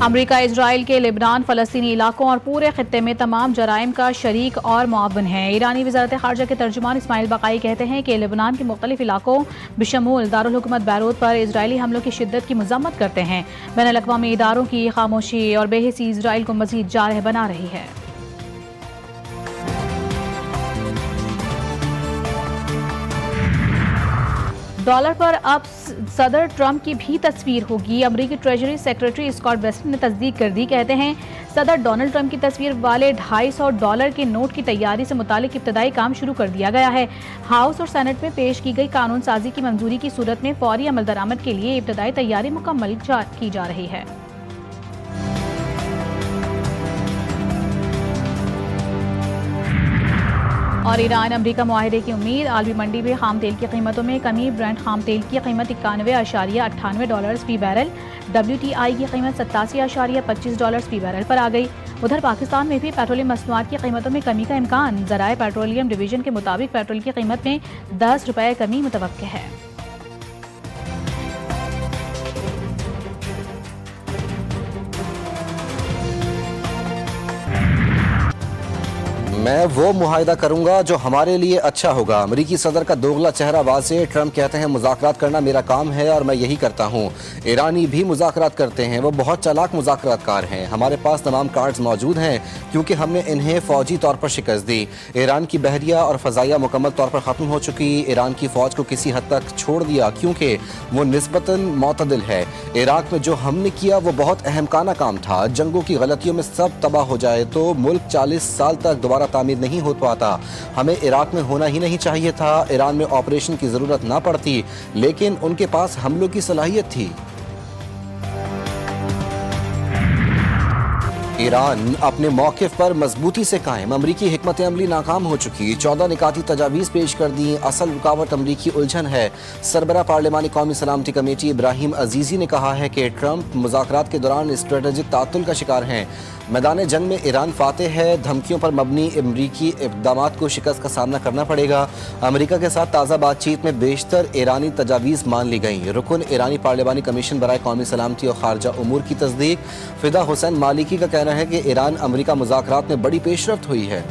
امریکہ اسرائیل کے لبنان، فلسطینی علاقوں اور پورے خطے میں تمام جرائم کا شریک اور معاون ہے۔ ایرانی وزارت خارجہ کے ترجمان اسماعیل بقائی کہتے ہیں کہ لبنان کے مختلف علاقوں بشمول دارالحکومت بیروت پر اسرائیلی حملوں کی شدت کی مذمت کرتے ہیں۔ بین الاقوامی اداروں کی خاموشی اور بے حسی اسرائیل کو مزید جارح بنا رہی ہے۔ ڈالر پر اب صدر ٹرمپ کی بھی تصویر ہوگی۔ امریکی ٹریجری سیکرٹری اسکاٹ بیسنٹ نے تصدیق کر دی۔ کہتے ہیں صدر ڈونلڈ ٹرمپ کی تصویر والے $250 کے نوٹ کی تیاری سے متعلق ابتدائی کام شروع کر دیا گیا ہے۔ ہاؤس اور سینٹ میں پیش کی گئی قانون سازی کی منظوری کی صورت میں فوری عمل درآمد کے لیے ابتدائی تیاری مکمل کی جا رہی ہے۔ اور ایران امریکہ معاہدے کی امید، عالمی منڈی میں خام تیل کی قیمتوں میں کمی۔ برنٹ خام تیل کی قیمت $91.98 فی بیرل، WTI کی قیمت $87.25 فی بیرل پر آ گئی۔ ادھر پاکستان میں بھی پیٹرولیم مصنوعات کی قیمتوں میں کمی کا امکان۔ ذرائع پیٹرولیم ڈویژن کے مطابق پیٹرول کی قیمت میں $10 کمی متوقع ہے۔ میں وہ معاہدہ کروں گا جو ہمارے لیے اچھا ہوگا۔ امریکی صدر کا دوغلا چہرہ واضح۔ ٹرمپ کہتے ہیں مذاکرات کرنا میرا کام ہے اور میں یہی کرتا ہوں۔ ایرانی بھی مذاکرات کرتے ہیں، وہ بہت چالاک مذاکرات کار ہیں۔ ہمارے پاس تمام کارڈز موجود ہیں کیونکہ ہم نے انہیں فوجی طور پر شکست دی۔ ایران کی بحریہ اور فضائیہ مکمل طور پر ختم ہو چکی۔ ایران کی فوج کو کسی حد تک چھوڑ دیا کیونکہ وہ نسبتاً معتدل ہے۔ عراق میں جو ہم نے کیا وہ بہت احمقانہ کام تھا۔ جنگوں کی غلطیوں میں سب تباہ ہو جائے تو ملک 40 سال تک دوبارہ تعمیر نہیں ہو پاتا۔ ہمیں عراق میں ہونا ہی نہیں چاہیے تھا۔ ایران میں آپریشن کی ضرورت نہ پڑتی، لیکن ان کے پاس حملوں کی صلاحیت تھی۔ ایران اپنے موقف پر مضبوطی سے قائم۔ امریکی حکمت عملی ناکام ہو چکی۔ 14 نکاتی تجاویز پیش کر دیں۔ اصل رکاوٹ امریکی الجھن ہے۔ سربراہ پارلیمانی قومی سلامتی کمیٹی ابراہیم عزیزی نے کہا ہے کہ ٹرمپ مذاکرات کے دوران اسٹریٹجک تعطل کا شکار ہیں۔ میدان جنگ میں ایران فاتح ہے۔ دھمکیوں پر مبنی امریکی اقدامات کو شکست کا سامنا کرنا پڑے گا۔ امریکہ کے ساتھ تازہ بات چیت میں بیشتر ایرانی تجاویز مان لی گئیں۔ رکن ایرانی پارلیمانی کمیشن برائے قومی سلامتی اور خارجہ امور کی تصدیق۔ فدا حسین مالکی کا کہنا ہے کہ ایران امریکہ مذاکرات میں بڑی پیش رفت ہوئی ہے۔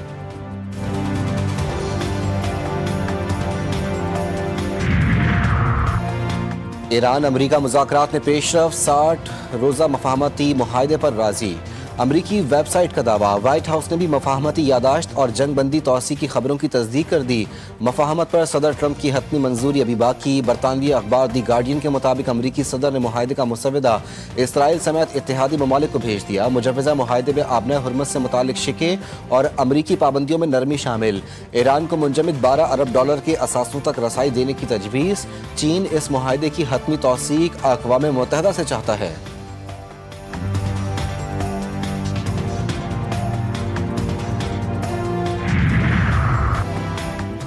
ایران امریکہ مذاکرات میں پیش رفت، 60 روزہ مفاہمتی معاہدے پر راضی۔ امریکی ویب سائٹ کا دعویٰ۔ وائٹ ہاؤس نے بھی مفاہمتی یادداشت اور جنگ بندی توسیع کی خبروں کی تصدیق کر دی۔ مفاہمت پر صدر ٹرمپ کی حتمی منظوری ابھی باقی۔ برطانوی اخبار دی گارڈین کے مطابق امریکی صدر نے معاہدے کا مسودہ اسرائیل سمیت اتحادی ممالک کو بھیج دیا۔ مجوزہ معاہدے میں آبنۂ حرمت سے متعلق شقیں اور امریکی پابندیوں میں نرمی شامل۔ ایران کو منجمد $12 ارب کے اثاثوں تک رسائی دینے کی تجویز۔ چین اس معاہدے کی حتمی توثیق اقوام متحدہ سے چاہتا ہے۔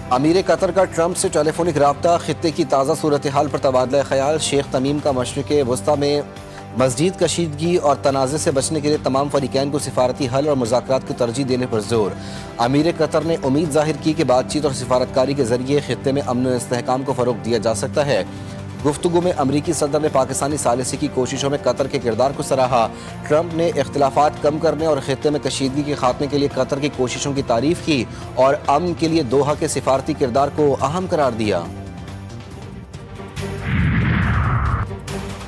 امیر قطر کا ٹرمپ سے ٹیلی فونک رابطہ۔ خطے کی تازہ صورتحال پر تبادلہ خیال۔ شیخ تمیم کا مشرق وسطیٰ میں مزید کشیدگی اور تنازع سے بچنے کے لیے تمام فریقین کو سفارتی حل اور مذاکرات کو ترجیح دینے پر زور۔ امیر قطر نے امید ظاہر کی کہ بات چیت اور سفارتکاری کے ذریعے خطے میں امن و استحکام کو فروغ دیا جا سکتا ہے۔ گفتگو میں امریکی صدر نے پاکستانی ثالثی کی کوششوں میں قطر کے کردار کو سراہا۔ ٹرمپ نے اختلافات کم کرنے اور خطے میں کشیدگی کے خاتمے کے لیے قطر کی کوششوں کی تعریف کی اور امن کے لیے دوحہ کے سفارتی کردار کو اہم قرار دیا۔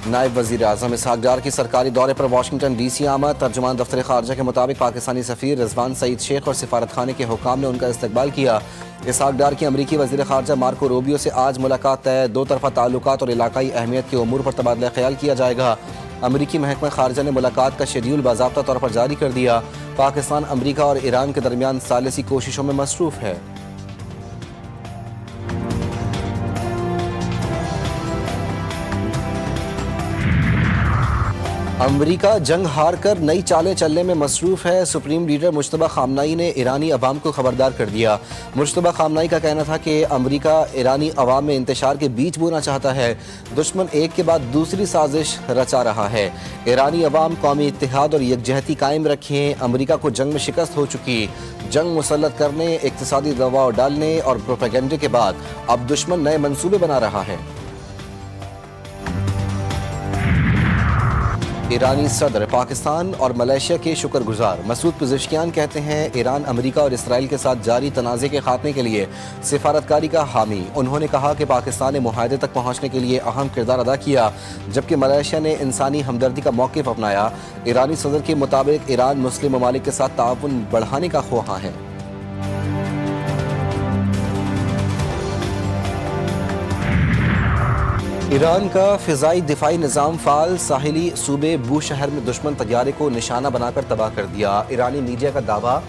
نائب وزیر اعظم اسحاق ڈار کی سرکاری دورے پر واشنگٹن ڈی سی آمد۔ ترجمان دفتر خارجہ کے مطابق پاکستانی سفیر رضوان سعید شیخ اور سفارت خانے کے حکام نے ان کا استقبال کیا۔ اسحاق ڈار کی امریکی وزیر خارجہ مارکو روبیو سے آج ملاقات طے۔ دو طرفہ تعلقات اور علاقائی اہمیت کے امور پر تبادلہ خیال کیا جائے گا۔ امریکی محکمہ خارجہ نے ملاقات کا شیڈیول باضابطہ طور پر جاری کر دیا۔ پاکستان امریکہ اور ایران کے درمیان ثالثی کوششوں میں مصروف ہے۔ امریکہ جنگ ہار کر نئی چالیں چلنے میں مصروف ہے۔ سپریم لیڈر مجتبیٰ خامنہئی نے ایرانی عوام کو خبردار کر دیا۔ مجتبیٰ خامنہئی کا کہنا تھا کہ امریکہ ایرانی عوام میں انتشار کے بیج بونا چاہتا ہے۔ دشمن ایک کے بعد دوسری سازش رچا رہا ہے۔ ایرانی عوام قومی اتحاد اور یکجہتی قائم رکھیں۔ امریکہ کو جنگ میں شکست ہو چکی۔ جنگ مسلط کرنے، اقتصادی دباؤ ڈالنے اور پروپیگنڈے کے بعد اب دشمن نئے منصوبے بنا رہا ہے۔ ایرانی صدر پاکستان اور ملائیشیا کے شکر گزار۔ مسعود پزشکیان کہتے ہیں ایران امریکہ اور اسرائیل کے ساتھ جاری تنازع کے خاتمے کے لیے سفارتکاری کا حامی۔ انہوں نے کہا کہ پاکستان نے معاہدے تک پہنچنے کے لیے اہم کردار ادا کیا، جبکہ ملائیشیا نے انسانی ہمدردی کا موقف اپنایا۔ ایرانی صدر کے مطابق ایران مسلم ممالک کے ساتھ تعاون بڑھانے کا خواہاں ہے۔ ایران کا فضائی دفاعی نظام فعال، ساحلی صوبے بو شہر میں دشمن طیارے کو نشانہ بنا کر تباہ کر دیا۔ ایرانی میڈیا کا دعویٰ،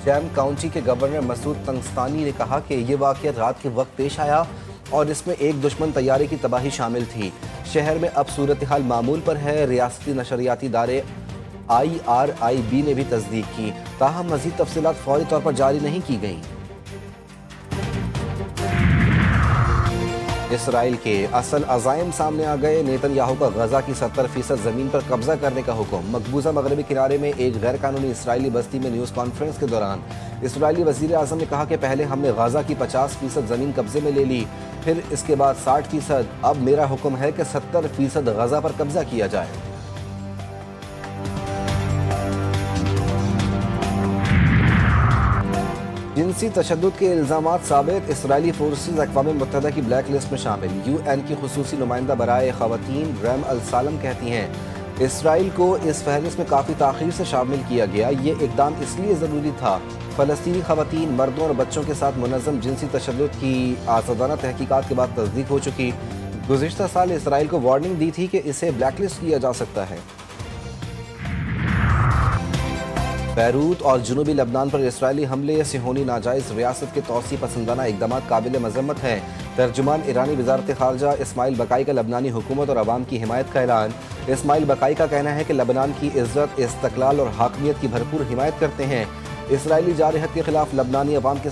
جیم کاؤنٹی کے گورنر مسعود تنگستانی نے کہا کہ یہ واقعہ رات کے وقت پیش آیا اور اس میں ایک دشمن طیارے کی تباہی شامل تھی۔ شہر میں اب صورتحال معمول پر ہے۔ ریاستی نشریاتی ادارے IRIB نے بھی تصدیق کی، تاہم مزید تفصیلات فوری طور پر جاری نہیں کی گئیں۔ اسرائیل کے اصل عزائم سامنے آ گئے۔ نیتن یاہو کا غزہ کی 70% زمین پر قبضہ کرنے کا حکم۔ مقبوضہ مغربی کنارے میں ایک غیر قانونی اسرائیلی بستی میں نیوز کانفرنس کے دوران اسرائیلی وزیر اعظم نے کہا کہ پہلے ہم نے غزہ کی 50% زمین قبضے میں لے لی، پھر اس کے بعد 60%۔ اب میرا حکم ہے کہ 70% غزہ پر قبضہ کیا جائے۔ جنسی تشدد کے الزامات ثابت، اسرائیلی فورسز اقوام متحدہ کی بلیک لسٹ میں شامل۔ UN کی خصوصی نمائندہ برائے خواتین ریم السالم کہتی ہیں اسرائیل کو اس فہرست میں کافی تاخیر سے شامل کیا گیا۔ یہ اقدام اس لیے ضروری تھا۔ فلسطینی خواتین، مردوں اور بچوں کے ساتھ منظم جنسی تشدد کی آزادانہ تحقیقات کے بعد تصدیق ہو چکی۔ گزشتہ سال اسرائیل کو وارننگ دی تھی کہ اسے بلیک لسٹ کیا جا سکتا ہے۔ بیروت اور جنوبی لبنان پر اسرائیلی حملے، صہیونی ناجائز ریاست کے توسیع پسندانہ اقدامات قابل مذمت ہیں۔ ترجمان ایرانی وزارت خارجہ اسماعیل بقائی کا لبنانی حکومت اور عوام کی حمایت کا اعلان۔ اسماعیل بقائی کا کہنا ہے کہ لبنان کی عزت، استقلال اور حاکمیت کی بھرپور حمایت کرتے ہیں۔ اسرائیلی جارحیت کے خلاف لبنانی عوام کے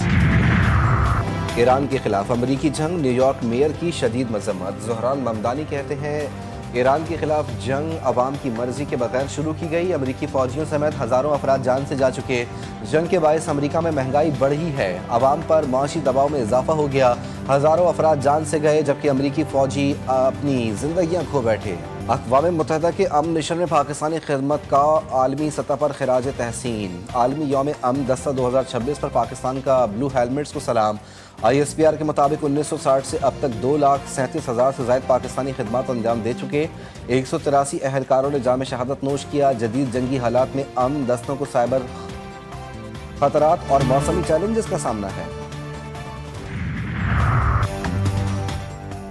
ایران کے خلاف امریکی جنگ، نیو یارک میئر کی شدید مذمت۔ زہران ممدانی کہتے ہیں ایران کے خلاف جنگ عوام کی مرضی کے بغیر شروع کی گئی۔ امریکی فوجیوں سمیت ہزاروں افراد جان سے جا چکے۔ جنگ کے باعث امریکہ میں مہنگائی بڑھی ہے، عوام پر معاشی دباؤ میں اضافہ ہو گیا۔ ہزاروں افراد جان سے گئے جبکہ امریکی فوجی اپنی زندگیاں کھو بیٹھے۔ اقوام متحدہ کے امن مشن میں پاکستانی خدمت کا عالمی سطح پر خراج تحسین۔ عالمی یوم امن دستہ 2026 پر پاکستان کا بلو ہیلمٹس کو سلام۔ ISPR کے مطابق 1960 سے اب تک 2,37,000 سے زائد پاکستانی خدمات انجام دے چکے۔ 183 اہلکاروں نے جام شہادت نوش کیا۔ جدید جنگی حالات میں امن دستوں کو سائبر خطرات اور موسمی چیلنجز کا سامنا ہے۔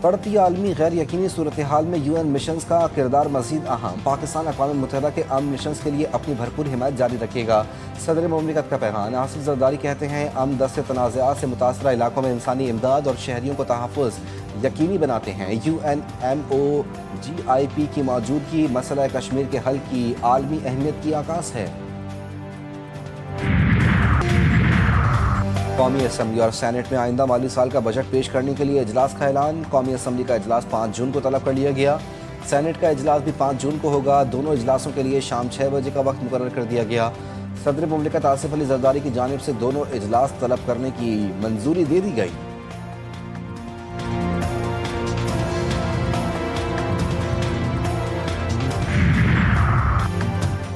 بڑھتی عالمی غیر یقینی صورتحال میں UN مشنز کا کردار مزید اہم۔ پاکستان اقوام متحدہ کے امن مشنز کے لیے اپنی بھرپور حمایت جاری رکھے گا۔ صدر مملکت کا پیغام۔ آصف زرداری کہتے ہیں امن دست تنازعات سے متاثرہ علاقوں میں انسانی امداد اور شہریوں کو تحفظ یقینی بناتے ہیں۔ UNMOGIP کی موجودگی مسئلہ کشمیر کے حل کی عالمی اہمیت کی عکاس ہے۔ قومی اسمبلی اور سینٹ میں آئندہ مالی سال کا بجٹ پیش کرنے کے لیے اجلاس کا اعلان۔ قومی اسمبلی کا اجلاس 5 جون کو طلب کر لیا گیا۔ سینٹ کا اجلاس بھی 5 جون کو ہوگا۔ دونوں اجلاسوں کے لیے شام 6 بجے کا وقت مقرر کر دیا گیا۔ صدر مملکت آصف علی زرداری کی جانب سے دونوں اجلاس طلب کرنے کی منظوری دے دی گئی۔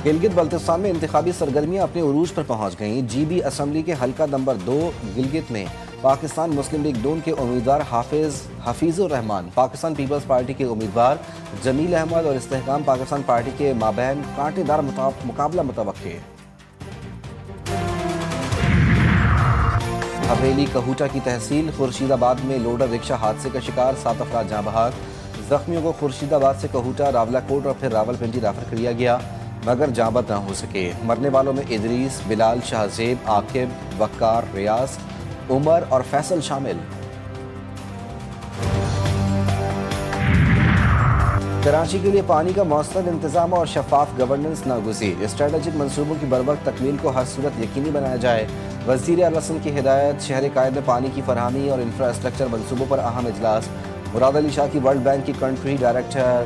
گلگت بلتستان میں انتخابی سرگرمیاں اپنے عروج پر پہنچ گئیں۔ GB اسمبلی کے حلقہ نمبر 2 گلگت میں پاکستان مسلم لیگ ن کے امیدوار حفیظ الرحمان، پاکستان پیپلز پارٹی کے امیدوار جمیل احمد اور استحکام پاکستان پارٹی کے مابین کانٹے دار مقابلہ متوقع۔ حویلی کہوٹہ کی تحصیل خورشید آباد میں لوڈر رکشہ حادثے کا شکار، 7 افراد جاں بحق۔ زخمیوں کو خورشید آباد سے کہوٹہ، راولہ کوٹ اور پھر راولپنڈی ریفر کیا گیا مگر جاں بحق نہ ہو سکے۔ مرنے والوں میں ادریس، بلال، شہزیب، عاقب، وقار، ریاض، عمر اور فیصل شامل۔ کراچی کے لیے پانی کا مؤثر انتظام اور شفاف گورننس ناگزیر۔ اسٹریٹجک منصوبوں کی بروقت تکمیل کو ہر صورت یقینی بنایا جائے۔ وزیر اعظم کی ہدایت۔ شہر قائد میں پانی کی فراہمی اور انفراسٹرکچر منصوبوں پر اہم اجلاس۔ مراد علی شاہ کی ورلڈ بینک کی کنٹری ڈائریکٹر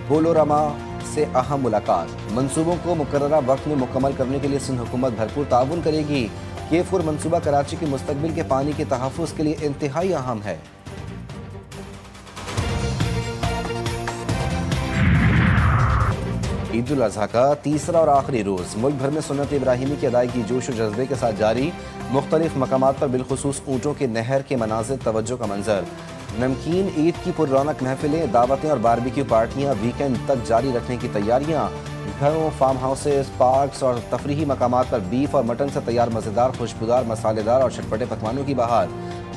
بولوراما سے اہم ملاقات۔ منصوبوں کو مقررہ وقت میں مکمل کرنے کے لیے سندھ حکومت بھرپور تعاون کرے گی۔ K4 منصوبہ کراچی کے مستقبل کے پانی کے تحفظ کے لیے انتہائی اہم ہے۔ عید الاضحیٰ کا تیسرا اور آخری روز ملک بھر میں سنت ابراہیمی کی ادائیگی جوش و جذبے کے ساتھ جاری. مختلف مقامات پر بالخصوص اونٹوں کے نہر کے مناظر توجہ کا منظر. نمکین عید کی پر رونق محفلیں، دعوتیں اور باربیکیو پارٹیاں، ویکینڈ تک جاری رکھنے کی تیاریاں. گھروں، فارم ہاؤسز، پارکس اور تفریحی مقامات پر بیف اور مٹن سے تیار مزیدار، خوشبودار، مسالے دار اور چٹپٹے پکوانوں کی بہار.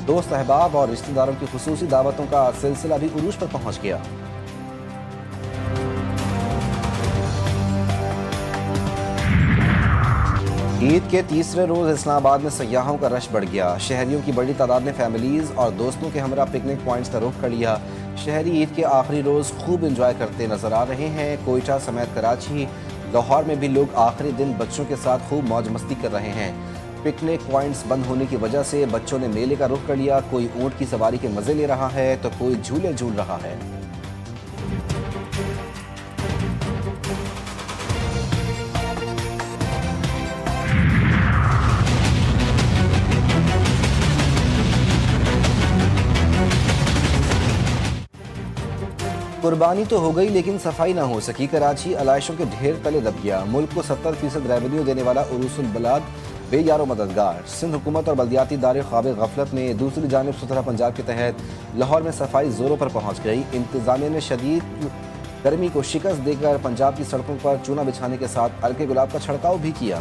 دوست احباب اور رشتہ داروں کی خصوصی دعوتوں کا سلسلہ بھی عروج پر پہنچ گیا. عید کے تیسرے روز اسلام آباد میں سیاحوں کا رش بڑھ گیا. شہریوں کی بڑی تعداد نے فیملیز اور دوستوں کے ہمراہ پکنک پوائنٹس کا رخ کر لیا. شہری عید کے آخری روز خوب انجوائے کرتے نظر آ رہے ہیں. کوئٹہ سمیت کراچی، لاہور میں بھی لوگ آخری دن بچوں کے ساتھ خوب موج مستی کر رہے ہیں. پکنک پوائنٹس بند ہونے کی وجہ سے بچوں نے میلے کا رخ کر لیا. کوئی اونٹ کی سواری کے مزے لے رہا ہے تو کوئی جھولے جھول رہا ہے. قربانی تو ہو گئی لیکن صفائی نہ ہو سکی. کراچی علائشوں کے ڈھیر تلے دب گیا. ملک کو 70% ریونیو دینے والا عروس البلاد بے یار و مددگار. سندھ حکومت اور بلدیاتی ادارے خواب غفلت میں. دوسری جانب ستھرا پنجاب کے تحت لاہور میں صفائی زوروں پر پہنچ گئی. انتظامیہ نے شدید گرمی کو شکست دے کر پنجاب کی سڑکوں پر چونا بچھانے کے ساتھ ارکے گلاب کا چھڑکاؤ بھی کیا.